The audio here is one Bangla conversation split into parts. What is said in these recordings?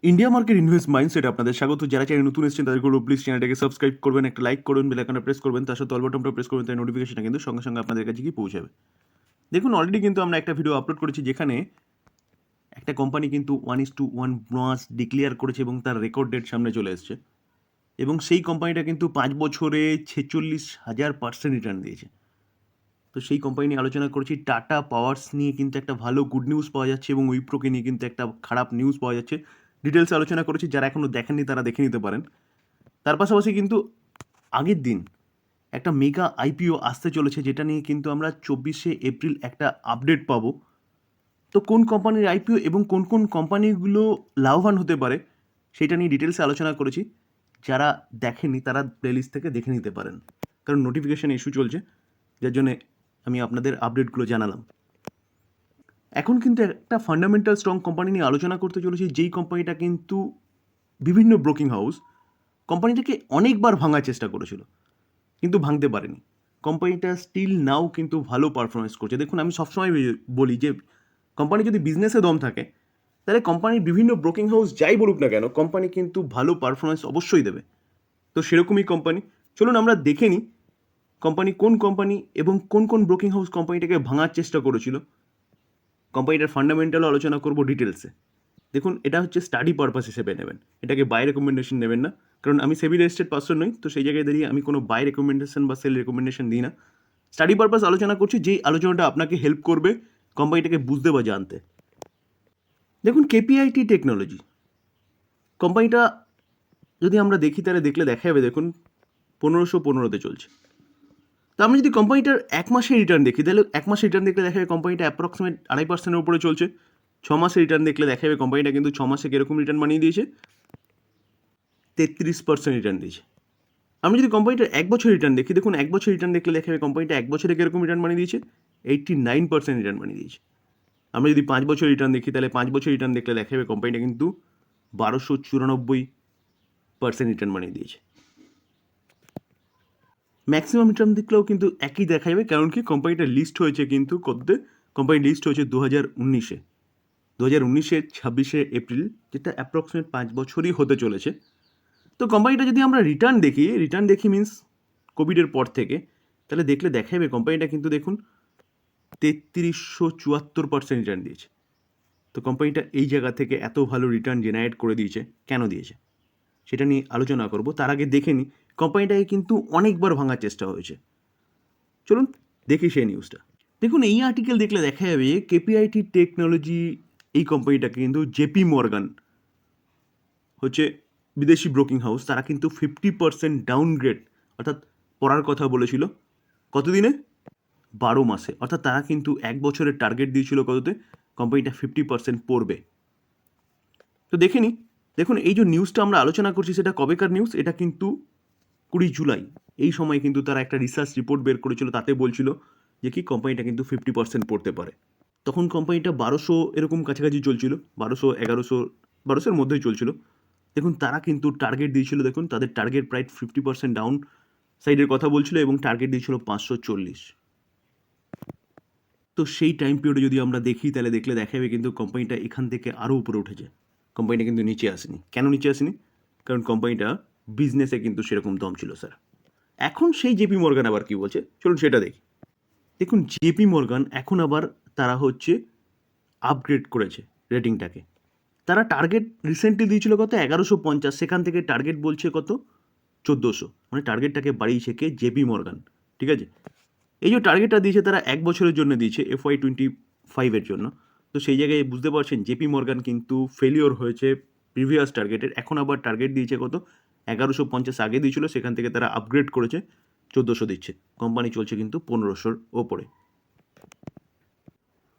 ইন্ডিয়া মার্কেট ইনভেস্ট মাইন্ডসেট আপনাদের স্বাগত। যারা চ্যানেল নতুন এসেছেন তাদের করবো প্লিজ চ্যানেলটাকে সাবস্ক্রাইব করবেন, একটা লাইক করবেন, বেল আইকনটা প্রেস করবেন, তার সাথে অল বাটনটা প্রেস করবেন, তাই নোটিফিকেশনটা কিন্তু সঙ্গে সঙ্গে আপনাদের কাছে গিয়ে পৌঁছাবে। দেখুন, অলরেডি কিন্তু আমরা একটা ভিডিও আপলোড করেছি যেখানে একটা কোম্পানি কিন্তু 1:1 বোনাস ডিক্লেয়ার করেছে এবং তার রেকর্ড ডেট সামনে চলে এসছে, এবং সেই কোম্পানিটা কিন্তু 5 বছরে 46,000% রিটার্ন দিয়েছে। তো সেই কোম্পানি নিয়ে আলোচনা করেছি। টাটা পাওয়ার্স নিয়ে কিন্তু একটা ভালো গুড নিউজ পাওয়া যাচ্ছে এবং উইপ্রোকে নিয়ে কিন্তু একটা খারাপ নিউজ পাওয়া যাচ্ছে। ডিটেলসে আলোচনা করেছি, যারা এখনও দেখেননি তারা দেখে নিতে পারেন। তার পাশাপাশি কিন্তু আগের দিন একটা মেগা আইপিও আসতে চলেছে, যেটা নিয়ে কিন্তু আমরা 24শে এপ্রিল একটা আপডেট পাবো। তো কোন কোম্পানির আইপিও এবং কোন কোন কোম্পানিগুলো লাভবান হতে পারে সেটা নিয়ে ডিটেলসে আলোচনা করেছি। যারা দেখেনি তারা প্লেলিস্ট থেকে দেখে নিতে পারেন, কারণ নোটিফিকেশান ইস্যু চলছে, যার জন্যে আমি আপনাদের আপডেটগুলো জানালাম। এখন কিন্তু একটা ফান্ডামেন্টাল স্ট্রং কোম্পানি নিয়ে আলোচনা করতে চলেছি, যেই কোম্পানিটা কিন্তু বিভিন্ন ব্রোকিং হাউস কোম্পানিটাকে অনেকবার ভাঙার চেষ্টা করেছিল কিন্তু ভাঙতে পারেনি। কোম্পানিটা স্টিল নাও কিন্তু ভালো পারফরমেন্স করছে। দেখুন, আমি সবসময় বলি যে কোম্পানি যদি বিজনেসে দম থাকে তাহলে কোম্পানির বিভিন্ন ব্রোকিং হাউস যাই বলুক না কেন, কোম্পানি কিন্তু ভালো পারফরমেন্স অবশ্যই দেবে। তো সেরকমই কোম্পানি, চলুন আমরা দেখে নিই কোম্পানি কোন কোম্পানি এবং কোন কোন ব্রোকিং হাউস কোম্পানিটাকে ভাঙার চেষ্টা করেছিল। কোম্পানিটার ফান্ডামেন্টালও আলোচনা করব ডিটেলসে। দেখুন, এটা হচ্ছে স্টাডি পারপাস হিসেবে নেবেন, এটাকে বাই রেকমেন্ডেশন নেবেন না, কারণ আমি সেবি রেজিস্টার্ড পার্সন নই। তো সেই জায়গায় দাঁড়িয়ে আমি কোনো বাই রেকমেন্ডেশন বা সেল রেকমেন্ডেশন দিই না। স্টাডি পারপাস আলোচনা করছি, যেই আলোচনাটা আপনাকে হেল্প করবে কোম্পানিটাকে বুঝতে বা জানতে। দেখুন, কেপিআইটি টেকনোলজি কোম্পানিটা যদি আমরা দেখি তাহলে দেখলে দেখা যাবে, দেখুন 1515-তে চলছে। তো আমি যদি কোম্পানিটার এক মাসের রিটার্ন দেখি তাহলে এক মাসের রিটার্ন দেখলে দেখা যাবে কোম্পানিটা অ্যাপ্রক্সিমেট 2.5%-এর উপরে চলছে। 6 মাসের রিটার্ন দেখলে দেখা যাবে কোম্পানিটা কিন্তু 6 মাসে কীরকম রিটার্ন বানিয়ে দিয়েছে, 33% রিটার্ন দিয়েছে। আমি যদি কোম্পানিটার এক বছর রিটার্ন দেখি, দেখুন এক বছর রিটার্ন দেখলে দেখা যাবে কোম্পানিটা এক বছরে কীরকম রিটার্ন বানিয়ে দিয়েছে, 89% রিটার্ন বানিয়ে দিয়েছে। আমরা যদি 5 বছর রিটার্ন দেখি তাহলে 5 বছর রিটার্ন দেখলে দেখা যাবে কোম্পানিটা কিন্তু 1294% রিটার্ন বানিয়ে দিয়েছে। ম্যাক্সিমাম রিটার্ন দেখলেও কিন্তু একই দেখা যাবে, কারণ কি কোম্পানিটা লিস্ট হয়েছে কিন্তু কততে, কোম্পানি লিস্ট হয়েছে 2019-এ 2019-এর 26শে এপ্রিল, যেটা অ্যাপ্রক্সিমেট 5 বছরই হতে চলেছে। তো কোম্পানিটা যদি আমরা রিটার্ন দেখি মিন্স কোভিডের পর থেকে, তাহলে দেখলে দেখা যাবে কোম্পানিটা কিন্তু দেখুন 3374% রিটার্ন দিয়েছে। তো কোম্পানিটা এই জায়গা থেকে এত ভালো রিটার্ন জেনারেট করে দিয়েছে, কেন দিয়েছে সেটা নিয়ে আলোচনা করব। তার আগে দেখে নিই কোম্পানিটাকে কিন্তু অনেকবার ভাঙার চেষ্টা হয়েছে। চলুন দেখি সেই নিউজটা। দেখুন, এই আর্টিকেল দেখলে দেখা যাবে কেপিআইটি টেকনোলজি এই কোম্পানিটাকে কিন্তু জেপি মর্গান হচ্ছে বিদেশি ব্রোকিং হাউস, তারা কিন্তু 50% ডাউনগ্রেড অর্থাৎ পড়ার কথা বলেছিল। কতদিনে? 12 মাসে। অর্থাৎ তারা কিন্তু এক বছরের টার্গেট দিয়েছিল কততে, কোম্পানিটা 50% পড়বে। তো দেখে নিই। দেখুন, এই যে নিউজটা আমরা আলোচনা করছি সেটা কবেকার নিউজ, এটা কিন্তু 20 জুলাই। এই সময় কিন্তু তারা একটা রিসার্চ রিপোর্ট বের করেছিল, তাতে বলছিল যে কি কোম্পানিটা কিন্তু 50% পড়তে পারে। তখন কোম্পানিটা 1200 এরকম কাছাকাছি চলছিল, 1200 1100 1200-এর মধ্যেই চলছিল। দেখুন, তারা কিন্তু টার্গেট দিয়েছিল, দেখুন তাদের টার্গেট প্রায় 50% ডাউন সাইডের কথা বলছিল এবং টার্গেট দিয়েছিল 540। তো সেই টাইম পিরিয়ডে যদি আমরা দেখি তাহলে দেখলে দেখা যাবে কিন্তু কোম্পানিটা এখান থেকে আরও উপরে উঠেছে। কোম্পানিটা কিন্তু নিচে আসেনি। কেন নিচে আসেনি? কারণ কোম্পানিটা বিজনেসে কিন্তু সেরকম দম ছিল স্যার। এখন সেই জেপি মর্গান আবার কী বলছে, চলুন সেটা দেখি। দেখুন, জেপি মর্গান এখন আবার তারা হচ্ছে আপগ্রেড করেছে রেটিংটাকে। তারা টার্গেট রিসেন্টলি দিয়েছিল কত, 1150, সেখান থেকে টার্গেট বলছে কত, 1400। মানে টার্গেটটাকে বাড়িয়েছে কে, জেপি মর্গান। ঠিক আছে, এই যে টার্গেটটা দিয়েছে তারা এক বছরের জন্য দিয়েছে, FY25-এর জন্য। তো সেই জায়গায় বুঝতে পারছেন জেপি মর্গান কিন্তু ফেলিওর হয়েছে প্রিভিয়াস টার্গেটের। এখন আবার টার্গেট দিয়েছে কত, 1150 আগে দিয়েছিল, সেখান থেকে তারা আপগ্রেড করেছে 1400 দিচ্ছে। কোম্পানি চলছে কিন্তু 1500-র ওপরে।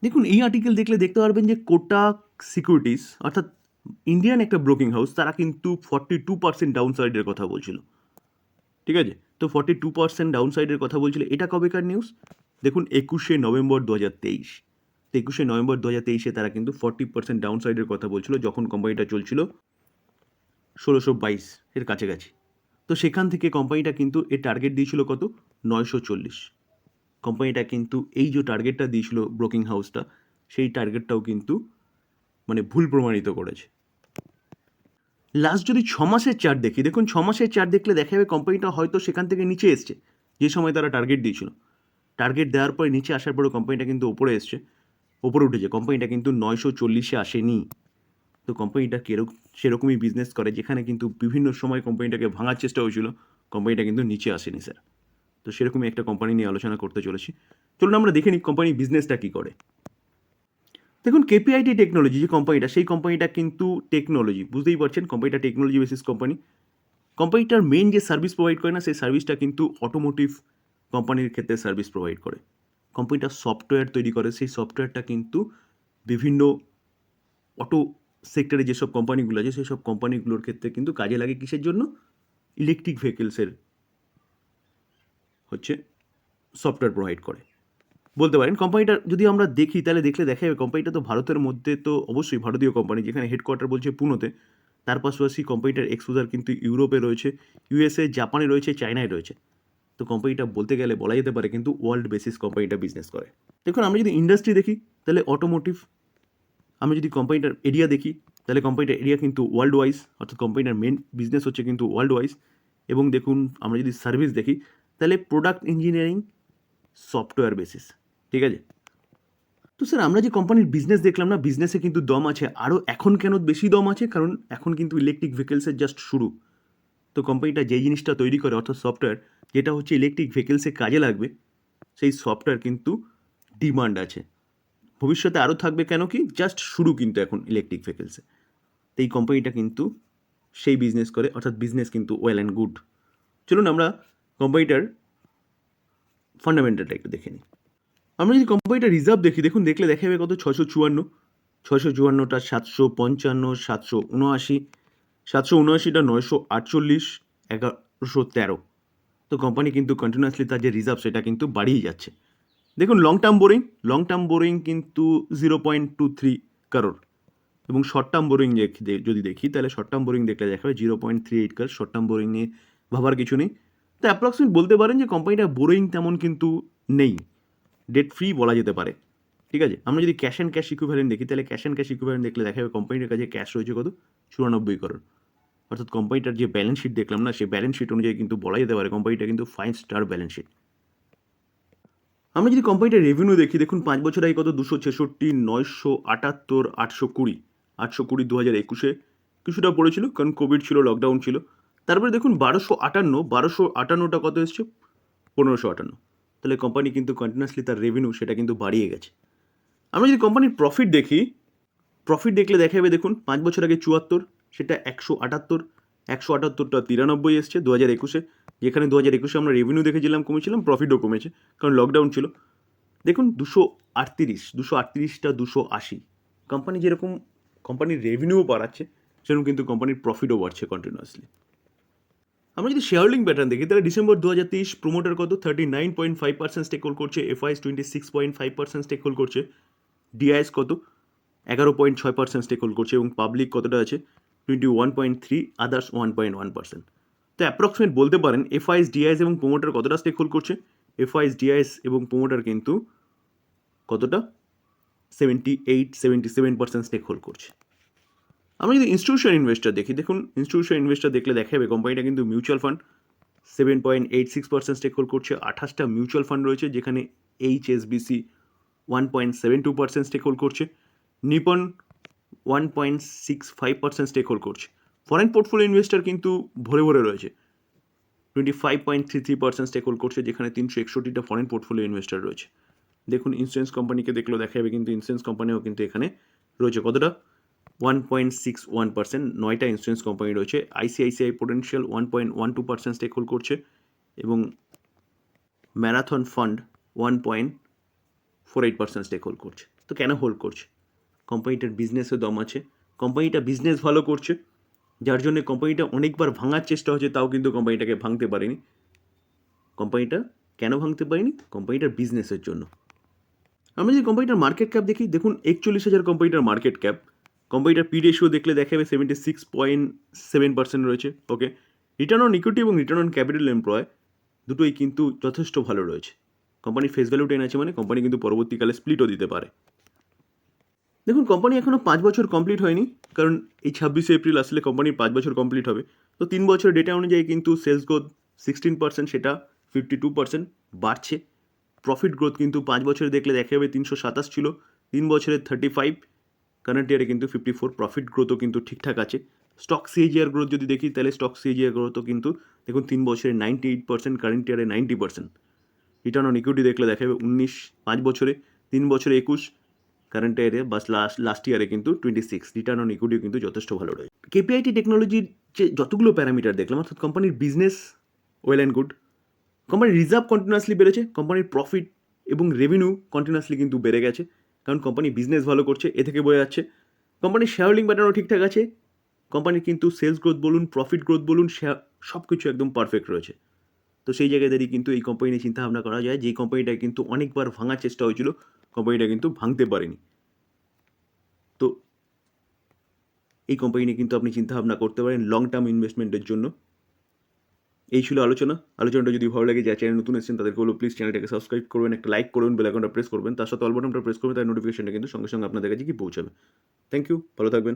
দেখুন, এই আর্টিকেল দেখলে দেখতে পারবেন যে কোটাক সিকিউরিটিস অর্থাৎ ইন্ডিয়ান একটা ব্রোকিং হাউস, তারা কিন্তু 42% ডাউন সাইডের কথা বলছিল। ঠিক আছে, তো 42% ডাউন সাইডের কথা বলছিল। এটা কবেকার নিউজ? দেখুন, 21শে নভেম্বর 2023। তো 21শে নভেম্বর 2023-এ তারা কিন্তু 40% ডাউন সাইডের কথা বলছিল, যখন কোম্পানিটা চলছিল 1622-এর কাছাকাছি। তো সেখান থেকে কোম্পানিটা কিন্তু এর টার্গেট দিয়েছিল কত, 940। কোম্পানিটা কিন্তু এই যে টার্গেটটা দিয়েছিল ব্রোকিং হাউসটা, সেই টার্গেটটাও কিন্তু মানে ভুল প্রমাণিত করেছে। লাস্ট যদি 6 মাসের চার্ট দেখি, দেখুন 6 মাসের চার্ট দেখলে দেখা যাবে কোম্পানিটা হয়তো সেখান থেকে নিচে এসছে, যে সময় তারা টার্গেট দিয়েছিল। টার্গেট দেওয়ার পরে নিচে আসার পরে কোম্পানিটা কিন্তু ওপরে এসছে, ওপরে উঠেছে। কোম্পানিটা কিন্তু 940-এ আসেনি। তো কোম্পানিটা সেরকমই বিজনেস করে, যেখানে কিন্তু বিভিন্ন সময় কোম্পানিটাকে ভাঙার চেষ্টা হয়েছিল, কোম্পানিটা কিন্তু নিচে আসেনি স্যার। তো সেরকমই একটা কোম্পানি নিয়ে আলোচনা করতে চলেছি। চলুন আমরা দেখে নিই কোম্পানি বিজনেসটা কী করে। দেখুন কেপিআইটি টেকনোলজি যে কোম্পানিটা, সেই কোম্পানিটা কিন্তু টেকনোলজি, বুঝতেই পারছেন কোম্পানিটা টেকনোলজি বেসিস কোম্পানি। কোম্পানিটার মেন যে সার্ভিস প্রোভাইড করে না, সেই সার্ভিসটা কিন্তু অটোমোটিভ কোম্পানির ক্ষেত্রে সার্ভিস প্রোভাইড করে। কোম্পানিটা সফটওয়্যার তৈরি করে, সেই সফটওয়্যারটা কিন্তু বিভিন্ন অটো সেক্টরে যেসব কোম্পানিগুলো আছে সেই সব কোম্পানিগুলোর ক্ষেত্রে কিন্তু কাজে লাগে। কিসের জন্য? ইলেকট্রিক ভেহিকেলসের হচ্ছে সফটওয়্যার প্রোভাইড করে বলতে পারেন। কোম্পানিটা যদি আমরা দেখি তাহলে দেখলে দেখা যাবে কোম্পানিটা তো ভারতের মধ্যে তো অবশ্যই ভারতীয় কোম্পানি, যেখানে হেডকোয়ার্টার বলছে পুনেতে। তার পাশাপাশি কোম্পানিটার এক্সপোজার কিন্তু ইউরোপে রয়েছে, ইউএসএ, জাপানে রয়েছে, চায়নায় রয়েছে। তো কোম্পানিটা বলতে গেলে বলা যেতে পারে কিন্তু ওয়ার্ল্ড বেসিস কোম্পানিটা বিজনেস করে। দেখুন আমরা যদি ইন্ডাস্ট্রি দেখি তাহলে অটোমোটিভ, আমি যদি কোম্পানিটার এরিয়া দেখি তাহলে কোম্পানিটার এরিয়া কিন্তু ওয়ার্ল্ড ওয়াইজ, অর্থাৎ কোম্পানিটার মেন বিজনেস হচ্ছে কিন্তু ওয়ার্ল্ড ওয়াইজ। এবং দেখুন আমরা যদি সার্ভিস দেখি তাহলে প্রোডাক্ট ইঞ্জিনিয়ারিং সফটওয়্যার বেসিস, ঠিক আছে। তো স্যার আমরা যে কোম্পানির বিজনেস দেখলাম না, বিজনেসে কিন্তু দম আছে, আরও এখন কেন বেশি দম আছে, কারণ এখন কিন্তু ইলেকট্রিক ভেহিকেলসের জাস্ট শুরু। তো কোম্পানিটা যেই জিনিসটা তৈরি করে অর্থাৎ সফটওয়্যার, যেটা হচ্ছে ইলেকট্রিক ভেহিকেলসে কাজে লাগবে, সেই সফটওয়্যার কিন্তু ডিমান্ড আছে, ভবিষ্যতে আরও থাকবে। কেন কি, জাস্ট শুরু কিন্তু এখন ইলেকট্রিক ভেহিকেলসে। তো এই কোম্পানিটা কিন্তু সেই বিজনেস করে, অর্থাৎ বিজনেস কিন্তু ওয়েল অ্যান্ড গুড। চলুন আমরা কোম্পানিটার ফান্ডামেন্টালটা একটু দেখে নিই। আমরা যদি কোম্পানিটার রিজার্ভ দেখি, দেখুন দেখলে দেখা যাবে কত, 654, 654টা 755, 779, 779টা 948, 1113। তো কোম্পানি কিন্তু কন্টিনিউয়াসলি তার যে রিজার্ভ সেটা কিন্তু বাড়িয়ে যাচ্ছে। দেখুন লং টার্ম বোরিং কিন্তু 0.23 কারোর, এবং শর্ট টার্ম বোরিং যদি দেখি তাহলে শর্ট টার্ম বোরিং দেখলে দেখা যাবে 0.38 কারোর। শর্ট টার্ম বোরিং নিয়ে ভাবার কিছু নেই। তো অ্যাপ্রক্সিমেট বলতে পারেন যে কোম্পানিটা বোরিং তেমন কিন্তু নেই, ডেট ফ্রি বলা যেতে পারে, ঠিক আছে। আমরা যদি ক্যাশ অ্যান্ড ক্যাশ ইকুইভ্যালেন্ট দেখি তাহলে ক্যাশ অ্যান্ড ক্যাশ ইকুইভ্যালেন্ট দেখলে দেখা যাবে কোম্পানির কাছে ক্যাশ রয়েছে কত, 94 কারোর। অর্থাৎ কোম্পানিটার যে ব্যালেন্স শিট দেখলাম না, সেই ব্যালেন্স শিট অনুযায়ী কিন্তু বলা যেতে পারে কোম্পানিটা কিন্তু 5 স্টার ব্যালেন্স শিট। আমরা যদি কোম্পানিটার রেভিনিউ দেখি, দেখুন 5 বছর আগে কত, 266, 978, 820, 820 2021-এ কিছুটা পড়েছিল, কারণ কোভিড ছিল, লকডাউন ছিল। তারপরে দেখুন 1258টা কত এসছে, 1558। তাহলে কোম্পানি কিন্তু কন্টিনিউয়াসলি তার রেভিনিউ সেটা কিন্তু বাড়িয়ে গেছে। আমরা যদি কোম্পানির প্রফিট দেখি, প্রফিট দেখলে দেখা যাবে দেখুন 5 বছর আগে 74, সেটা 178, 178টা 93 এসছে 2021-এ, যেখানে 2021-এ আমরা রেভিনিউ দেখেছিলাম কমেছিলাম, প্রফিটও কমেছে, কারণ লকডাউন ছিল। দেখুন 238টা 280। কোম্পানি যেরকম কোম্পানির রেভিনিউ বাড়াচ্ছে, সেরকম কিন্তু কোম্পানির প্রফিটও বাড়ছে কন্টিনিউয়াসলি। আমরা যদি শেয়ার হোল্ডিং প্যাটার্ন দেখি তাহলে ডিসেম্বর 2023 প্রোমোটার কত, 39.5% স্টেক হোল্ড করছে, এফআইএস 26.5% স্টেক হোল্ড করছে, ডিআইএস কত, 11.6% স্টেক হোল্ড করছে, এবং পাবলিক কতটা আছে, 21.3, আদার্স 1.1%। তো অ্যাপ্রক্সিমেট বলতে পারেন এফআইএস, ডিআইএস এবং প্রোমোটার কতটা স্টেক হোল্ড করছে, এফআইএস, ডিআইএস এবং প্রোমোটার কিন্তু কতটা, 77% স্টেক হোল্ড করছে। আমরা যদি ইনস্টিটিউশন ইনভেস্টর দেখি, দেখুন ইনস্টিটিউশন ইনভেস্টর দেখলে দেখা যাবে কোম্পানিটা কিন্তু মিউচুয়াল ফান্ড 7.86% স্টেক হোল্ড করছে, 28টা মিউচুয়াল ফান্ড রয়েছে, যেখানে এইচএসবিসি 1.72% স্টেক হোল্ড করছে, নিপন 1.65% স্টেক হোল্ড করছে। ফরেন পোর্টফোলিও ইনভেস্টর কিন্তু ভরে ভরে রয়েছে, 25.33% স্টেক হোল্ড করছে, যেখানে 361টা ফরেন পোর্টফোলিও ইনভেস্টর রয়েছে। দেখুন ইন্স্যুরেন্স কোম্পানিকে দেখলেও দেখা যাবে কিন্তু ইন্স্যুরেন্স কোম্পানিও কিন্তু এখানে রয়েছে কতটা, 1.61%, 9টা ইন্স্যুরেন্স কোম্পানি রয়েছে। আইসিআইসিআই পোটেনশিয়াল 1.12% স্টেক হোল্ড করছে, এবং ম্যারাথন ফান্ড 1.48% স্টেক হোল্ড করছে। তো কেন হোল্ড করছে? কোম্পানিটার বিজনেসে দম আছে, কোম্পানিটা বিজনেস ভালো করছে, যার জন্য কোম্পানিটা অনেকবার ভাঙার চেষ্টা হচ্ছে, তাও কিন্তু কোম্পানিটাকে ভাঙতে পারেনি। কোম্পানিটা কেন ভাঙতে পারেনি? কোম্পানিটার বিজনেসের জন্য। আমরা যদি কোম্পানিটার মার্কেট ক্যাপ দেখি, দেখুন 41,000 কোম্পানিটার মার্কেট ক্যাপ। কোম্পানিটার পি রেশিও দেখলে দেখা যাবে 76.7% রয়েছে, ওকে। রিটার্ন অন ইকুইটি এবং রিটার্ন অন ক্যাপিটাল এমপ্লয় দুটোই কিন্তু যথেষ্ট ভালো রয়েছে। কোম্পানির ফেস ভ্যালু 10 আছে, মানে কোম্পানি কিন্তু পরবর্তীকালে স্প্লিটও দিতে পারে। দেখুন কোম্পানি এখনও 5 বছর কমপ্লিট হয়নি, কারণ এই 26শে এপ্রিল আসলে কোম্পানির 5 বছর কমপ্লিট হবে। তো 3 বছরের ডেটা অনুযায়ী কিন্তু সেলস গ্রোথ 16%, সেটা 52% বাড়ছে। প্রফিট গ্রোথ কিন্তু 5 বছরে দেখলে দেখা যাবে 327 ছিল, 3 বছরে 35, কারেন্ট ইয়ারে কিন্তু 54। প্রফিট গ্রোথও কিন্তু ঠিকঠাক আছে। স্টক সিএজিআর গ্রোথ যদি দেখি তাহলে স্টক সিএজিআর গ্রোথও কিন্তু দেখুন 3 বছরে 98%, কারেন্ট ইয়ারে 90%। রিটার্ন অন ইকুইটি দেখলে দেখা যাবে 19 5 বছরে, 3 বছরে 21, কারেন্ট ইয়ারে বা লাস্ট ইয়ারে কিন্তু 26। রিটার্ন অন ইকুইটিও কিন্তু যথেষ্ট ভালো রয়েছে। কেপিআইটি টেকনোলজির যে যতগুলো প্যারামিটার দেখলাম, অর্থাৎ কোম্পানির বিজনেস ওয়েল অ্যান্ড গুড, কোম্পানির রিজার্ভ কন্টিনিউয়াসলি বেড়েছে, কোম্পানির প্রফিট এবং রেভিনিউ কন্টিনিউয়াসলি কিন্তু বেড়ে গেছে, কারণ কোম্পানি বিজনেস ভালো করছে, এ থেকে বোঝা যাচ্ছে। কোম্পানির শেয়ার হোল্ডিং প্যাটার্নও ঠিকঠাক আছে, কোম্পানির কিন্তু সেলস গ্রোথ বলুন, প্রফিট গ্রোথ বলুন, সব কিছু একদম পারফেক্ট রয়েছে। তো সেই জায়গায় দাঁড়িয়ে কিন্তু এই কোম্পানি নিয়ে চিন্তাভাবনা করা যায়, যেই কোম্পানিটা কিন্তু অনেকবার ভাঙার চেষ্টা হয়েছিল, কোম্পানিটা কিন্তু ভাঙতে পারেনি। তো এই কোম্পানি নিয়ে কিন্তু আপনি চিন্তাভাবনা করতে পারেন লং টার্ম ইনভেস্টমেন্টের জন্য। এই ছিল আলোচনাটা যদি ভালো লাগে, যারা চ্যানেল নতুন এসেছেন তাদেরকে বলবো প্লিজ চ্যানেলটাকে সাবস্ক্রাইব করবেন, একটা লাইক করবেন, বেল আইকনটা প্রেস করবেন, তার সাথে অল বাটনটা প্রেস করবেন, তার নোটিফিকেশনটা কিন্তু সঙ্গে সঙ্গে আপনাদের কাছে কি পৌঁছাবে। থ্যাংক ইউ, ভালো থাকবেন।